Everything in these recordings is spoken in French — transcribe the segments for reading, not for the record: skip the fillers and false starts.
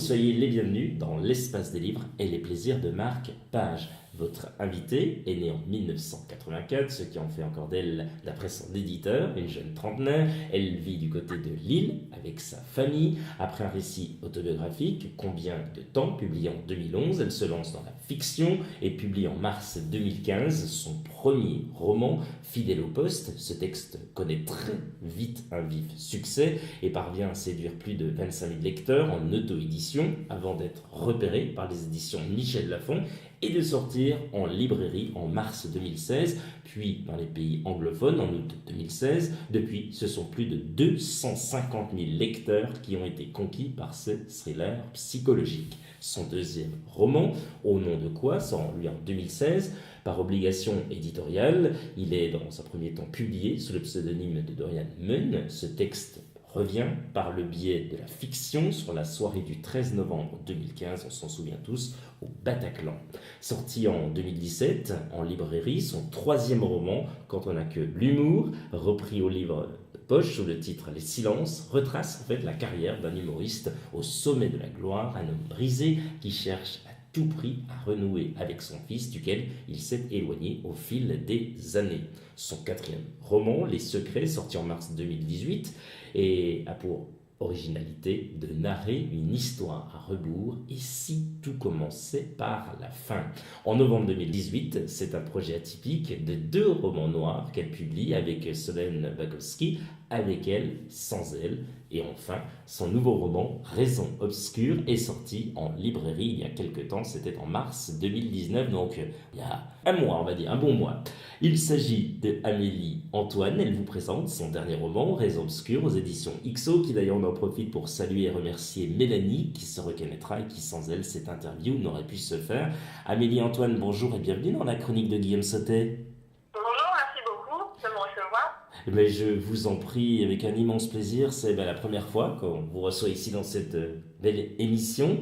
soyez les bienvenus dans l'espace des livres et les plaisirs de Marc Page. Votre invitée est née en 1984, ce qui en fait encore d'elle, d'après son éditeur, une jeune trentenaire. Elle vit du côté de Lille avec sa famille. Après un récit autobiographique, Combien de temps, publié en 2011, elle se lance dans la fiction et publie en mars 2015 son premier roman, Fidèle au poste. Ce texte connaît très vite un vif succès et parvient à séduire plus de 25 000 lecteurs en auto-édition avant d'être repéré par les éditions Michel Lafon et de sortir en librairie en mars 2016, puis dans les pays anglophones en août 2016. Depuis, ce sont plus de 250 000 lecteurs qui ont été conquis par ce thriller psychologique. Son deuxième roman, Au nom de quoi, sort lui en 2016. Par obligation éditoriale, il est dans un premier temps publié sous le pseudonyme de Dorian Munn. Ce texte revient par le biais de la fiction sur la soirée du 13 novembre 2015, on s'en souvient tous, au Bataclan. Sorti en 2017 en librairie, son troisième roman, Quand on n'a que l'humour, repris au livre de poche sous le titre Les Silences, retrace en fait la carrière d'un humoriste au sommet de la gloire, un homme brisé qui cherche à tout prix à renouer avec son fils, duquel il s'est éloigné au fil des années. Son quatrième roman, Les Secrets, sorti en mars 2018, et a pour originalité de narrer une histoire à rebours et si tout commençait par la fin. En novembre 2018, c'est un projet atypique de 2 romans noirs qu'elle publie avec Solène Wachowski, Avec elle, sans elle. Et enfin, son nouveau roman, Raison obscure, est sorti en librairie il y a quelques temps, c'était en mars 2019, donc il y a un mois, on va dire, un bon mois. Il s'agit de Amélie Antoine, elle vous présente son dernier roman, Raison obscure, aux éditions XO, qui d'ailleurs en profite pour saluer et remercier Mélanie, qui se reconnaîtra et qui sans elle, cette interview n'aurait pu se faire. Amélie Antoine, bonjour et bienvenue dans la chronique de Guillaume Sautet. Bonjour, merci beaucoup de me recevoir. Mais je vous en prie, avec un immense plaisir, c'est la première fois qu'on vous reçoit ici dans cette belle émission.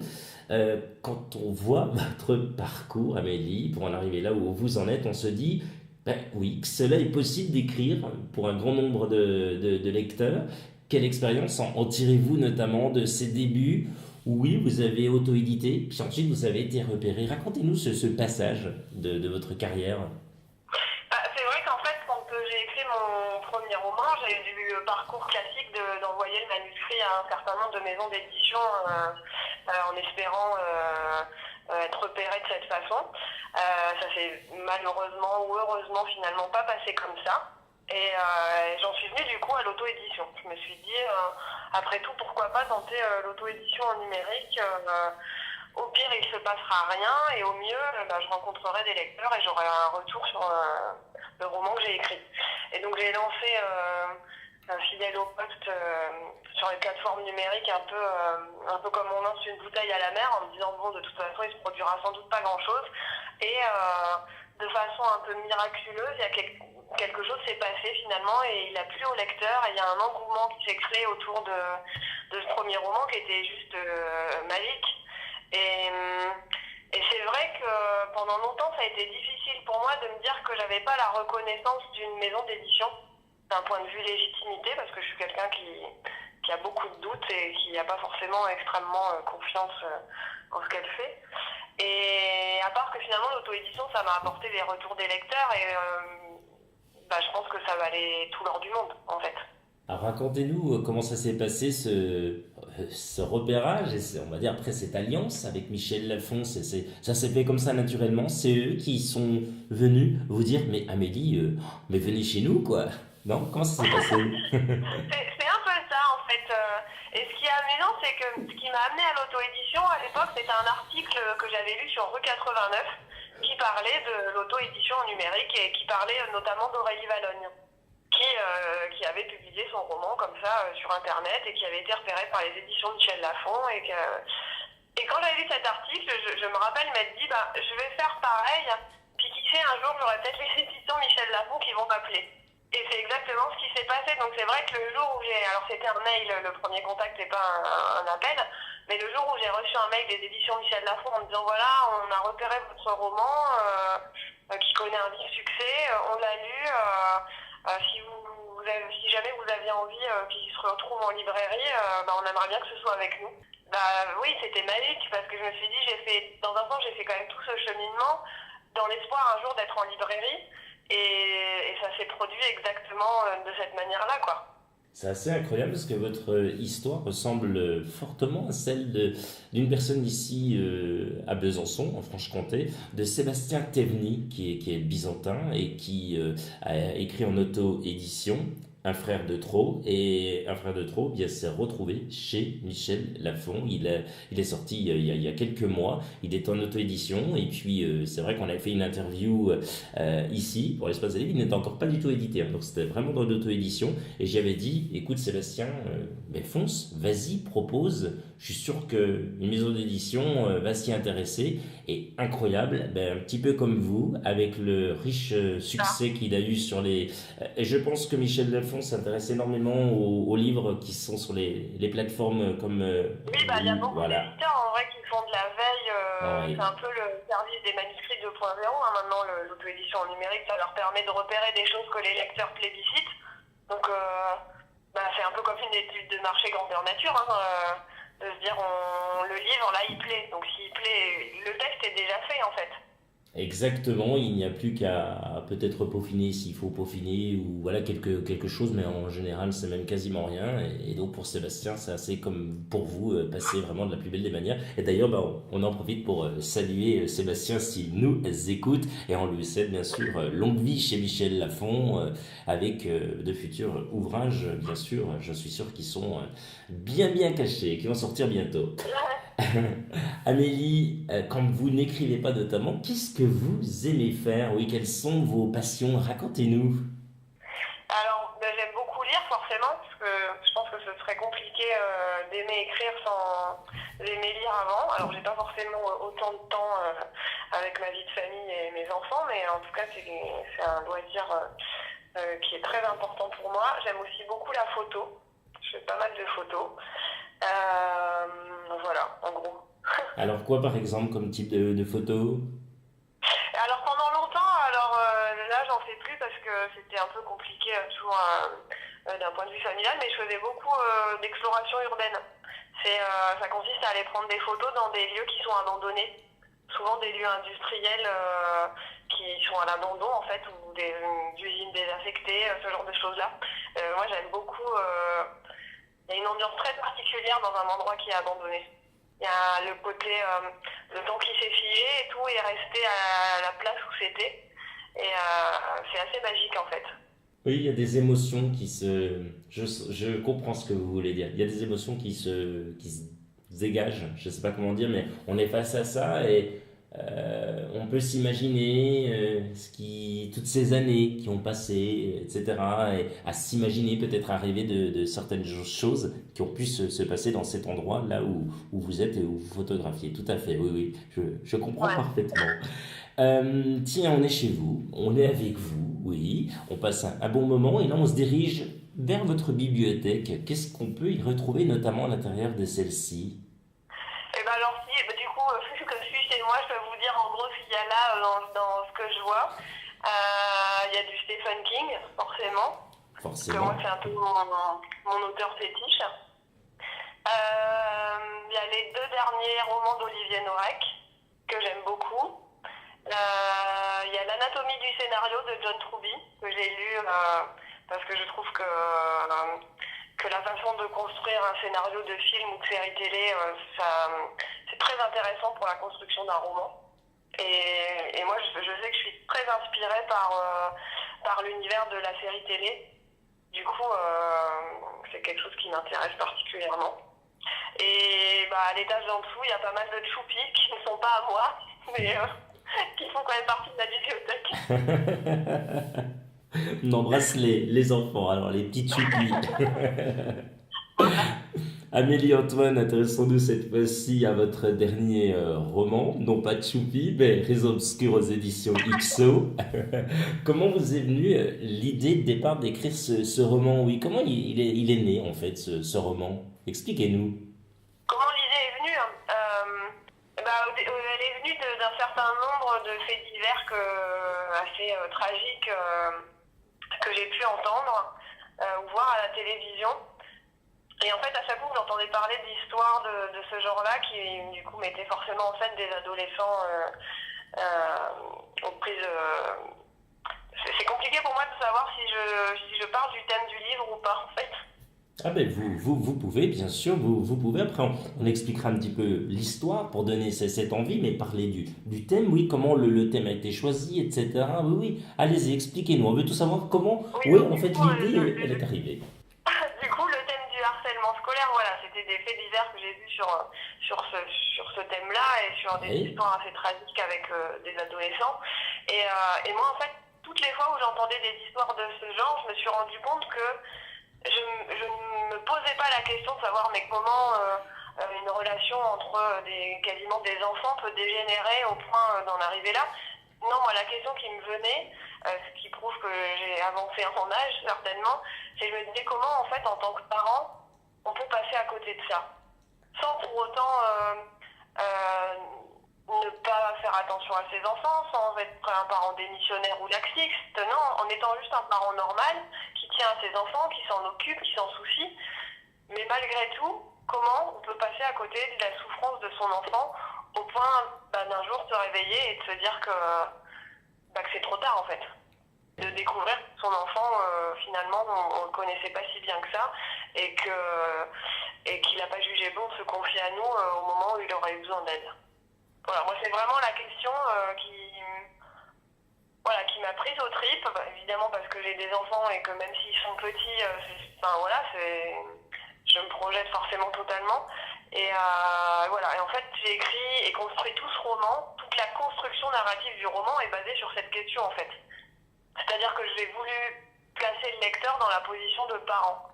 Quand on voit votre parcours, Amélie, pour en arriver là où vous en êtes, on se dit, oui, que cela est possible d'écrire pour un grand nombre de lecteurs. Quelle expérience en tirez-vous notamment de ces débuts où, oui, vous avez auto-édité, puis ensuite vous avez été repéré. Racontez-nous ce passage de votre carrière. C'est vrai qu'en fait, quand j'ai écrit mon premier roman, j'ai eu le parcours classique d'envoyer le manuscrit à un certain nombre de maisons d'édition en espérant être repéré de cette façon. Ça s'est malheureusement ou heureusement finalement pas passé comme ça. Et j'en suis venue du coup à l'auto-édition. Je me suis dit, après tout, pourquoi pas tenter l'auto-édition en numérique. Au pire, il se passera rien et au mieux, je rencontrerai des lecteurs et j'aurai un retour sur le roman que j'ai écrit. Et donc j'ai lancé Fidèle au poste sur les plateformes numériques un peu comme on lance une bouteille à la mer en me disant bon, de toute façon il se produira sans doute pas grand chose. Et de façon un peu miraculeuse, il y a quelque chose s'est passé finalement et il a plu aux lecteurs et il y a un engouement qui s'est créé autour de ce premier roman qui était juste magique. Et c'est vrai que pendant longtemps, ça a été difficile pour moi de me dire que j'avais pas la reconnaissance d'une maison d'édition d'un point de vue légitimité, parce que je suis quelqu'un qui a beaucoup de doutes et qui n'a pas forcément extrêmement confiance en ce qu'elle fait. Et à part que finalement, l'auto-édition, ça m'a apporté des retours des lecteurs et je pense que ça valait tout l'or du monde, en fait. Alors racontez-nous comment ça s'est passé ce repérage et on va dire après cette alliance avec Michel Lafon. Ça s'est fait comme ça naturellement. C'est eux qui sont venus vous dire mais Amélie, mais venez chez nous quoi. Non? Comment ça s'est passé? C'est un peu ça en fait. Et ce qui est amusant, c'est que ce qui m'a amené à l'auto-édition à l'époque, c'était un article que j'avais lu sur Rue 89 qui parlait de l'auto-édition en numérique et qui parlait notamment d'Aurélie Valogne, qui avait publié son roman comme ça sur internet et qui avait été repéré par les éditions Michel Lafon et quand j'avais lu cet article, je me rappelle m'être dit je vais faire pareil, puis qui sait, un jour j'aurai peut-être les éditions Michel Lafon qui vont m'appeler. Et c'est exactement ce qui s'est passé. Donc c'est vrai que le jour où alors c'était un mail, le premier contact et pas un appel, mais le jour où j'ai reçu un mail des éditions Michel Lafon en me disant voilà, on a repéré votre roman qui connaît un vif succès, on l'a lu, si jamais vous aviez envie qu'il se retrouve en librairie, on aimerait bien que ce soit avec nous. Bah oui, c'était magique parce que je me suis dit, dans un sens, j'ai fait quand même tout ce cheminement dans l'espoir un jour d'être en librairie et ça s'est produit exactement de cette manière-là, quoi. C'est assez incroyable parce que votre histoire ressemble fortement à celle d'une personne ici à Besançon, en Franche-Comté, de Sébastien Théveny, qui est byzantin et qui a écrit en auto-édition Un frère de trop. Et Un frère de trop bien, s'est retrouvé chez Michel Lafon. Il est sorti il y a quelques mois. Il est en auto-édition. Et puis, c'est vrai qu'on avait fait une interview ici pour l'Espace des Livres. Il n'était encore pas du tout édité, hein, donc c'était vraiment dans l'auto-édition. Et j'avais dit, écoute Sébastien, mais fonce, vas-y, propose. Je suis sûr qu'une maison d'édition va s'y intéresser. Et incroyable, ben, un petit peu comme vous, avec le riche Ah. succès qu'il a eu sur les... Et je pense que Michel Lafon s'intéresse énormément aux livres qui sont sur les plateformes comme... Oui, bah il y a beaucoup voilà. d'éditeurs en vrai qui font de la veille. C'est Ouais. un peu le service des manuscrits 2.0. Hein, maintenant, l'auto-édition en numérique, ça leur permet de repérer des choses que les lecteurs plébiscitent. Donc, bah, c'est un peu comme une étude de marché grandeur nature. Hein, de se dire, le livre, là, il plaît. Donc, s'il plaît, le texte est déjà fait, en fait. Exactement, il n'y a plus qu'à peut-être peaufiner s'il faut peaufiner ou voilà quelque chose, mais en général c'est même quasiment rien. Et donc pour Sébastien, c'est assez comme pour vous, passer vraiment de la plus belle des manières. Et d'ailleurs, bah, on en profite pour saluer Sébastien s'il nous écoute et on lui souhaite bien sûr longue vie chez Michel Lafon avec de futurs ouvrages, bien sûr, je suis sûr qu'ils sont bien cachés, qui vont sortir bientôt. Amélie, quand vous n'écrivez pas notamment, qu'est-ce que vous aimez faire? Oui, quelles sont vos passions? Racontez-nous. Alors, ben, j'aime beaucoup lire, forcément, parce que je pense que ce serait compliqué d'aimer écrire sans aimer lire avant. Alors, j'ai pas forcément autant de temps avec ma vie de famille et mes enfants, mais en tout cas, c'est un loisir qui est très important pour moi. J'aime aussi beaucoup la photo. Je fais pas mal de photos. Voilà, en gros. Alors quoi par exemple comme type de photo? Alors pendant longtemps, là j'en fais plus parce que c'était un peu compliqué toujours d'un point de vue familial, mais je faisais beaucoup d'exploration urbaine. Ça consiste à aller prendre des photos dans des lieux qui sont abandonnés, souvent des lieux industriels qui sont à l'abandon en fait, ou des usines désaffectées, ce genre de choses-là. Moi j'aime beaucoup, il y a une ambiance très particulière dans un endroit qui est abandonné. Il y a le côté, le temps qui s'est figé et tout est resté à la place où c'était. Et c'est assez magique en fait. Oui, il y a des émotions qui se... Je comprends ce que vous voulez dire. Il y a des émotions qui se dégagent, je ne sais pas comment dire, mais on est face à ça et on peut s'imaginer toutes ces années qui ont passé, etc. Et à s'imaginer peut-être arriver de certaines choses qui ont pu se passer dans cet endroit là où vous êtes et où vous photographiez. Tout à fait, oui, oui, je comprends Ouais. parfaitement. Tiens, on est chez vous, on est avec vous, oui, on passe un bon moment et là on se dirige vers votre bibliothèque. Qu'est-ce qu'on peut y retrouver notamment à l'intérieur de celle-ci? Et ben alors si, bah, du coup, vu que je suis chez moi, je peux vous dire en gros ce qu'il y a là dans ce que je vois. Il y a du Stephen King, forcément, parce que moi Forcément. c'est un peu mon auteur fétiche. Il y a les deux derniers romans d'Olivier Norek, que j'aime beaucoup. Il y a l'anatomie du scénario de John Truby, que j'ai lu parce que je trouve que la façon de construire un scénario de film ou de série télé, c'est très intéressant pour la construction d'un roman. Et moi, je sais que je suis très inspirée par l'univers de la série télé. Du coup, c'est quelque chose qui m'intéresse particulièrement. Et bah, à l'étage d'en dessous, il y a pas mal de choupis qui ne sont pas à moi, mais qui font quand même partie de la bibliothèque. On embrasse les enfants, alors les petites choupis. Voilà. Amélie Antoine, intéressons-nous cette fois-ci à votre dernier roman, non pas Choupi, mais Réseau obscur aux éditions XO. Comment vous est venue l'idée de départ d'écrire ce roman? Oui, comment il est né en fait ce roman? Expliquez-nous. Comment l'idée est venue hein bah, elle est venue d'un certain nombre de faits divers assez tragiques que j'ai pu entendre ou voir à la télévision. Et en fait, à chaque fois que j'entendais parler d'histoires de ce genre-là, qui du coup mettaient forcément en scène des adolescents aux prises. C'est compliqué pour moi de savoir si je parle du thème du livre ou pas, en fait. Ah ben vous pouvez, bien sûr, vous pouvez. Après, on expliquera un petit peu l'histoire pour donner cette envie, mais parler du thème, oui, comment le thème a été choisi, etc. Oui, oui, allez-y, expliquez-nous. On veut tout savoir comment, Oui, oui, donc en du fait, coup, l'idée, elle est arrivée. du coup, le thème du harcèlement scolaire, voilà, c'était des faits divers que j'ai vus sur ce thème-là et sur des Oui, histoires assez tragiques avec des adolescents. Et moi, en fait, toutes les fois où j'entendais des histoires de ce genre, je me suis rendu compte que je ne me posais pas la question de savoir mais comment une relation entre quasiment des enfants peut dégénérer au point d'en arriver là. Non, moi la question qui me venait, ce qui prouve que j'ai avancé en âge certainement, c'est que je me disais comment en fait en tant que parent on peut passer à côté de ça sans pour autant ne pas faire attention à ses enfants, sans être un parent démissionnaire ou laxiste, non, en étant juste un parent normal qui tient à ses enfants, qui s'en occupe, qui s'en soucie. Mais malgré tout, comment on peut passer à côté de la souffrance de son enfant au point d'un jour se réveiller et de se dire que c'est trop tard en fait. De découvrir que son enfant, finalement, on ne le connaissait pas si bien que ça et qu'il n'a pas jugé bon de se confier à nous au moment où il aurait eu besoin d'aide. Voilà, moi c'est vraiment la question qui m'a prise aux tripes, évidemment parce que j'ai des enfants et que même s'ils sont petits, je me projette forcément totalement. Voilà, et en fait j'ai écrit et construit tout ce roman, toute la construction narrative du roman est basée sur cette question en fait. C'est-à-dire que j'ai voulu placer le lecteur dans la position de parent,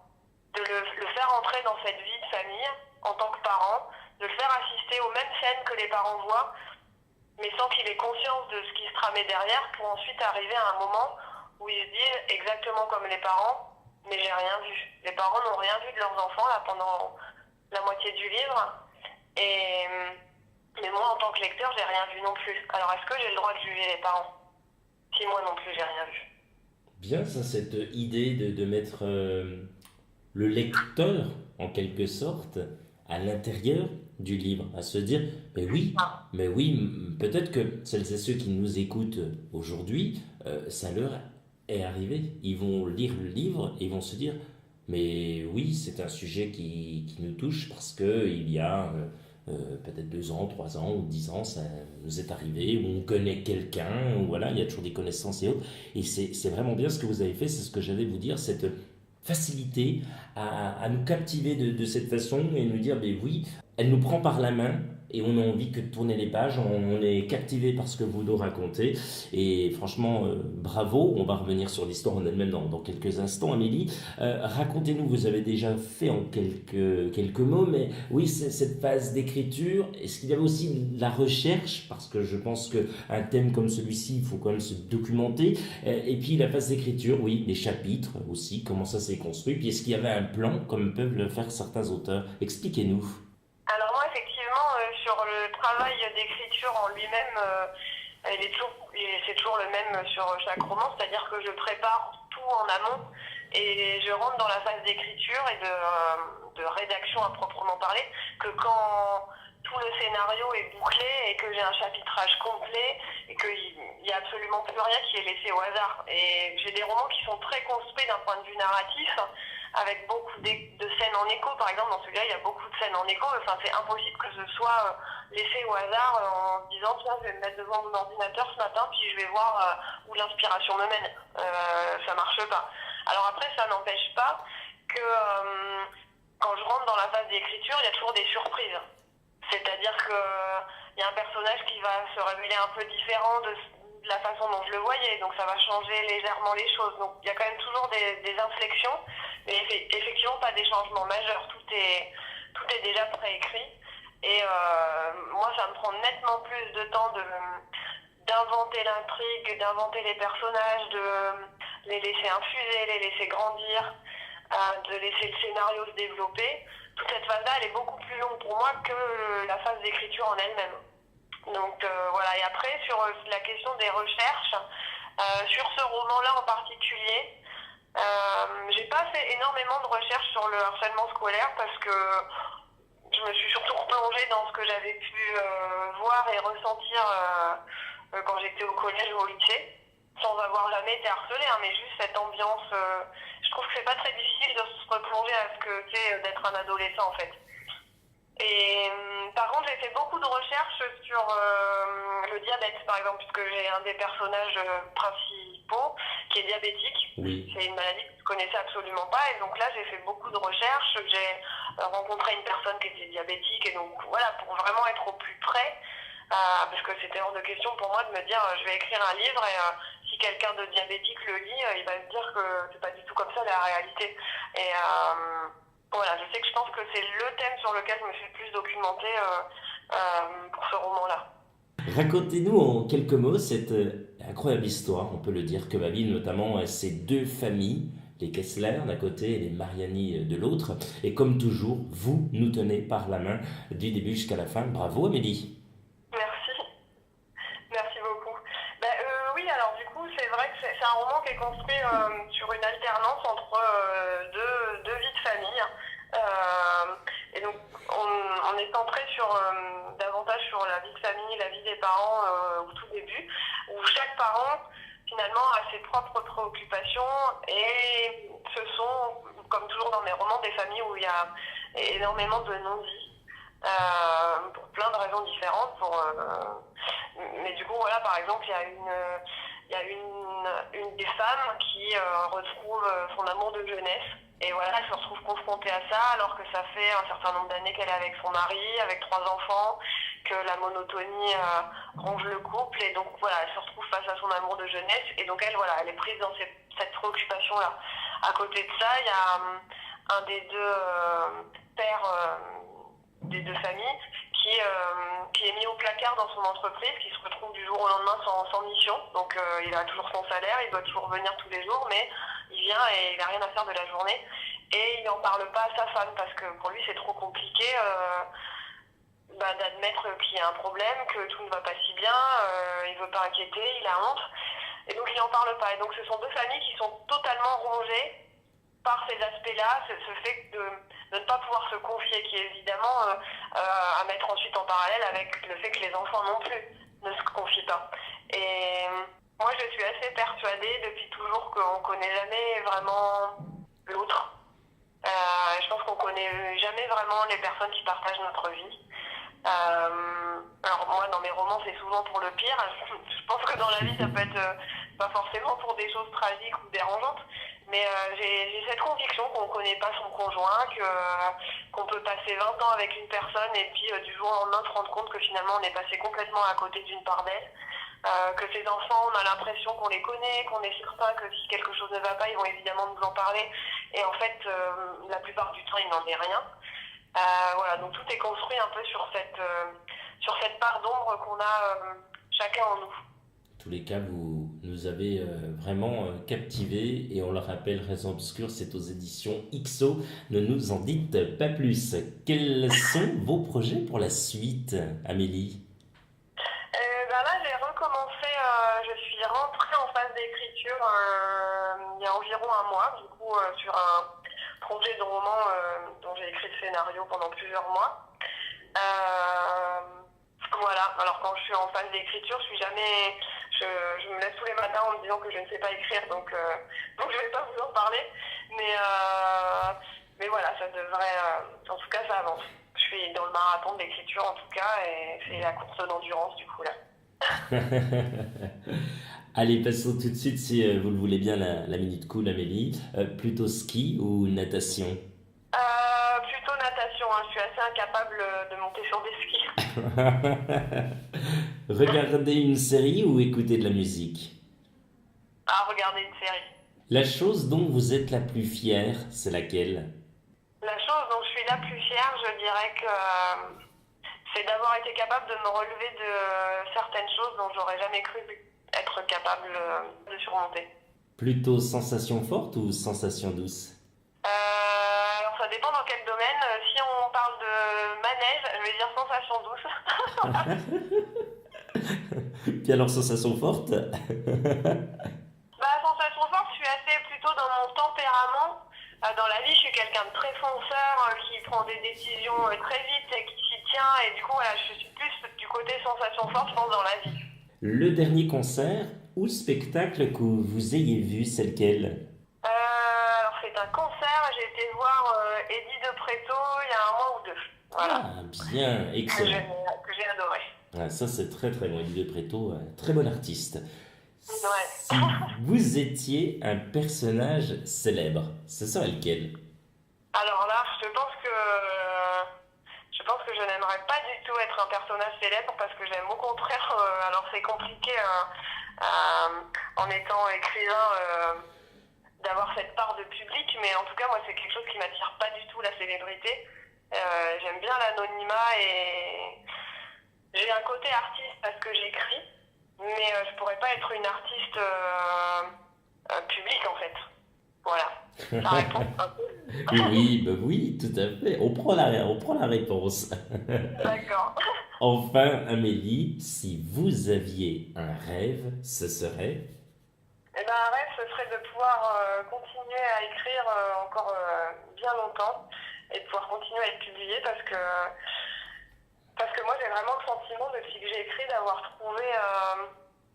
de le faire entrer dans cette vie de famille en tant que parent, de le faire assister aux mêmes scènes que les parents voient, mais sans qu'il ait conscience de ce qui se tramait derrière, pour ensuite arriver à un moment où ils se disent exactement comme les parents, mais j'ai rien vu. Les parents n'ont rien vu de leurs enfants là pendant la moitié du livre, et mais moi en tant que lecteur, j'ai rien vu non plus. Alors est-ce que j'ai le droit de juger les parents si moi non plus j'ai rien vu? bien ça, cette idée de mettre le lecteur, en quelque sorte, à l'intérieur du livre, à se dire, Ah. mais oui, peut-être que celles et ceux qui nous écoutent aujourd'hui, ça leur est arrivé. Ils vont lire le livre et ils vont se dire, mais oui, c'est un sujet qui nous touche parce que il y a peut-être 2 ans, 3 ans ou 10 ans, ça nous est arrivé, ou on connaît quelqu'un, ou voilà, il y a toujours des connaissances et autres. Et c'est vraiment bien ce que vous avez fait, c'est ce que j'allais vous dire, cette facilité à nous captiver de cette façon et nous dire, mais oui, elle nous prend par la main et on a envie que de tourner les pages, on est captivé par ce que vous nous racontez et franchement, bravo, on va revenir sur l'histoire en elle-même dans quelques instants. Amélie, racontez-nous, vous avez déjà fait en quelques mots, mais oui, cette phase d'écriture, est-ce qu'il y avait aussi de la recherche, parce que je pense qu'un thème comme celui-ci, il faut quand même se documenter, et puis la phase d'écriture, oui, les chapitres aussi, comment ça s'est construit. Puis est-ce qu'il y avait un plan, comme peuvent le faire certains auteurs? Expliquez-nous. Alors moi, effectivement, sur le travail d'écriture en lui-même, c'est toujours le même sur chaque roman, c'est-à-dire que je prépare tout en amont et je rentre dans la phase d'écriture et de rédaction à proprement parler, que quand tout le scénario est bouclé et que j'ai un chapitrage complet et qu'il n'y a absolument plus rien qui est laissé au hasard. Et j'ai des romans qui sont très construits d'un point de vue narratif, avec beaucoup de scènes en écho. Par exemple, dans celui-là, il y a beaucoup de scènes en écho. Enfin, c'est impossible que ce soit laissé au hasard en se disant, tiens, je vais me mettre devant mon ordinateur ce matin, puis je vais voir où l'inspiration me mène. Ça marche pas. Alors après, ça n'empêche pas que quand je rentre dans la phase d'écriture, il y a toujours des surprises. C'est-à-dire qu'il y a un personnage qui va se révéler un peu différent de la façon dont je le voyais, donc ça va changer légèrement les choses. Donc il y a quand même toujours des inflexions, mais effectivement pas des changements majeurs. Tout est déjà préécrit. Et moi, ça me prend nettement plus de temps d'inventer l'intrigue, d'inventer les personnages, de les laisser infuser, les laisser grandir, de laisser le scénario se développer. Toute cette phase-là, elle est beaucoup plus longue pour moi que la phase d'écriture en elle-même. Donc voilà, et après, sur la question des recherches, sur ce roman-là en particulier, J'ai pas fait énormément de recherches sur le harcèlement scolaire parce que je me suis surtout replongée dans ce que j'avais pu voir et ressentir quand j'étais au collège ou au lycée, sans avoir jamais été harcelée, hein, mais juste cette ambiance. Je trouve que c'est pas très difficile de se replonger à ce que c'est d'être un adolescent en fait. Et par contre, j'ai fait beaucoup de recherches sur le diabète, par exemple, puisque j'ai un des personnages principaux qui est diabétique. Oui. C'est une maladie que je ne connaissais absolument pas. Et donc là, j'ai fait beaucoup de recherches. J'ai rencontré une personne qui était diabétique. Et donc voilà, pour vraiment être au plus près, parce que c'était hors de question pour moi de me dire je vais écrire un livre et si quelqu'un de diabétique le lit, il va se dire que c'est pas du tout comme ça la réalité. Et voilà, je sais que je pense que c'est le thème sur lequel je me suis le plus documentée pour ce roman-là. Racontez-nous en quelques mots cette incroyable histoire, on peut le dire, que va vivre notamment ces deux familles, les Kessler d'un côté et les Mariani de l'autre. Et comme toujours, vous nous tenez par la main du début jusqu'à la fin. Bravo Amélie. Merci, merci beaucoup. Oui, alors du coup, c'est vrai que c'est un roman qui est construit sur une alternance entre deux vies de famille. Et donc, on est centré davantage sur la vie de famille, la vie des parents au tout début, où chaque parent finalement a ses propres préoccupations et ce sont, comme toujours dans mes romans, des familles où il y a énormément de non-dits. Pour plein de raisons différentes. Mais du coup, voilà, par exemple, il y a une des femmes qui retrouve son amour de jeunesse. Et voilà, elle se retrouve confrontée à ça alors que ça fait un certain nombre d'années qu'elle est avec son mari, avec 3 enfants, que la monotonie ronge le couple. Et donc voilà, elle se retrouve face à son amour de jeunesse. Et donc elle, voilà, elle est prise dans cette préoccupation-là. À côté de ça, il y a un des deux pères des deux familles qui est mis au placard dans son entreprise, qui se retrouve du jour au lendemain sans mission. Donc il a toujours son salaire, il doit toujours venir tous les jours, mais il vient et il n'a rien à faire de la journée. Et il n'en parle pas à sa femme parce que pour lui c'est trop compliqué d'admettre qu'il y a un problème, que tout ne va pas si bien, il ne veut pas inquiéter, il a honte. Et donc il n'en parle pas. Et donc ce sont deux familles qui sont totalement rongées par ces aspects-là, ce fait de ne pas pouvoir se confier, qui est évidemment à mettre ensuite en parallèle avec le fait que les enfants non plus ne se confient pas. Et moi, je suis assez persuadée depuis toujours qu'on ne connaît jamais vraiment l'autre. Je pense qu'on ne connaît jamais vraiment les personnes qui partagent notre vie. Alors moi, dans mes romans, c'est souvent pour le pire. Je pense que dans la vie, ça peut être pas forcément pour des choses tragiques ou dérangeantes, mais j'ai cette conviction qu'on ne connaît pas son conjoint, qu'on peut passer 20 ans avec une personne et puis du jour au lendemain se rendre compte que finalement on est passé complètement à côté d'une part d'elle. Que ces enfants, on a l'impression qu'on les connaît, qu'on est certain que si quelque chose ne va pas, ils vont évidemment nous en parler. Et en fait, la plupart du temps, il n'en est rien. Voilà, donc tout est construit un peu sur cette part d'ombre qu'on a chacun en nous. En tous les cas, vous nous avez vraiment captivés et on le rappelle, Raison Obscure, c'est aux éditions XO. Ne nous en dites pas plus. Quels sont vos projets pour la suite, Amélie? Là, j'ai recommencé, je suis rentrée en phase d'écriture il y a environ un mois, du coup, sur un projet de roman dont j'ai écrit le scénario pendant plusieurs mois. Voilà, alors quand je suis en phase d'écriture, je me lève tous les matins en me disant que je ne sais pas écrire, donc je ne vais pas vous en parler. Mais voilà, ça devrait, en tout cas, ça avance. Je suis dans le marathon de l'écriture en tout cas, et c'est la course d'endurance du coup là. Allez, passons tout de suite, si vous le voulez bien, la minute cool, Amélie. Plutôt ski ou natation? Plutôt natation, hein. Je suis assez incapable de monter sur des skis. Regarder une série ou écouter de la musique? Regarder une série. La chose dont vous êtes la plus fière, c'est laquelle? La chose dont je suis la plus fière, je dirais que c'est d'avoir été capable de me relever de certaines choses dont j'aurais jamais cru être capable de surmonter. Plutôt sensation forte ou sensation douce? Alors ça dépend dans quel domaine. Si on parle de manège, je vais dire sensation douce. Puis alors sensation forte? Sensation forte, je suis assez plutôt dans mon temps prend des décisions très vite et qui s'y tient. Et du coup, voilà, je suis plus du côté sensation forte, je pense, dans la vie. Le dernier concert ou spectacle que vous ayez vu, c'est lequel? Alors, c'est un concert. J'ai été voir Eddie de Preto il y a un mois ou deux. Voilà. Ah, bien, excellent. Que j'ai adoré. Ah, ça, c'est très très bon. Eddie de Préto, très bon artiste. Si Ouais. vous étiez un personnage célèbre, ce serait lequel? Alors là, je pense que je n'aimerais pas du tout être un personnage célèbre parce que j'aime au contraire. Alors c'est compliqué hein, en étant écrivain d'avoir cette part de public, mais en tout cas moi c'est quelque chose qui m'attire pas du tout la célébrité. J'aime bien l'anonymat et j'ai un côté artiste parce que j'écris, mais je pourrais pas être une artiste publique en fait. Voilà. Ça répond un peu. Oui, bah oui, tout à fait. On prend la réponse. D'accord. Enfin, Amélie, si vous aviez un rêve, ce serait... Eh ben, un rêve, ce serait de pouvoir continuer à écrire encore bien longtemps et de pouvoir continuer à être publié parce que moi j'ai vraiment le sentiment depuis que j'ai écrit d'avoir trouvé,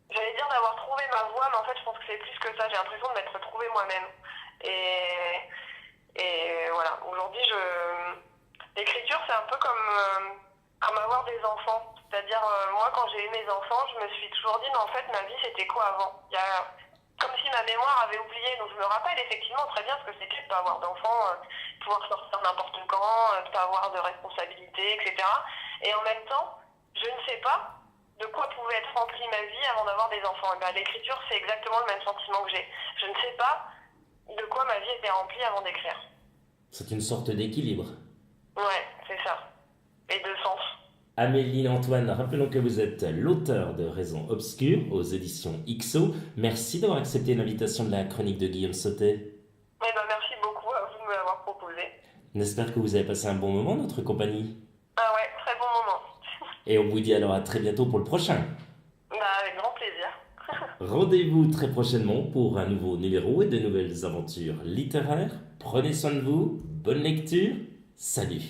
j'allais dire d'avoir trouvé ma voix, mais en fait je pense que c'est plus que ça, j'ai l'impression de m'être trouvé moi-même. Et voilà, aujourd'hui l'écriture c'est un peu comme à m'avoir des enfants. C'est-à-dire moi quand j'ai eu mes enfants, je me suis toujours dit mais en fait ma vie c'était quoi avant? Il y a comme si ma mémoire avait oublié. Donc je me rappelle effectivement très bien ce que c'était de ne pas avoir d'enfants, pouvoir sortir n'importe quand, de ne pas avoir de responsabilités, etc. Et en même temps, je ne sais pas de quoi pouvait être remplie ma vie avant d'avoir des enfants. Et ben, l'écriture, c'est exactement le même sentiment que j'ai. Je ne sais pas de quoi ma vie était remplie avant d'écrire. C'est une sorte d'équilibre. Ouais, c'est ça. Et de sens. Amélie Antoine, rappelons que vous êtes l'auteur de Raisons obscures aux éditions XO. Merci d'avoir accepté l'invitation de la chronique de Guillaume Sautet. Eh ben, merci beaucoup à vous de me l'avoir proposé. On espère que vous avez passé un bon moment en notre compagnie. Ah ouais, très bon moment. Et on vous dit alors à très bientôt pour le prochain. Bah, avec grand plaisir. Rendez-vous très prochainement pour un nouveau numéro et de nouvelles aventures littéraires. Prenez soin de vous, bonne lecture, salut.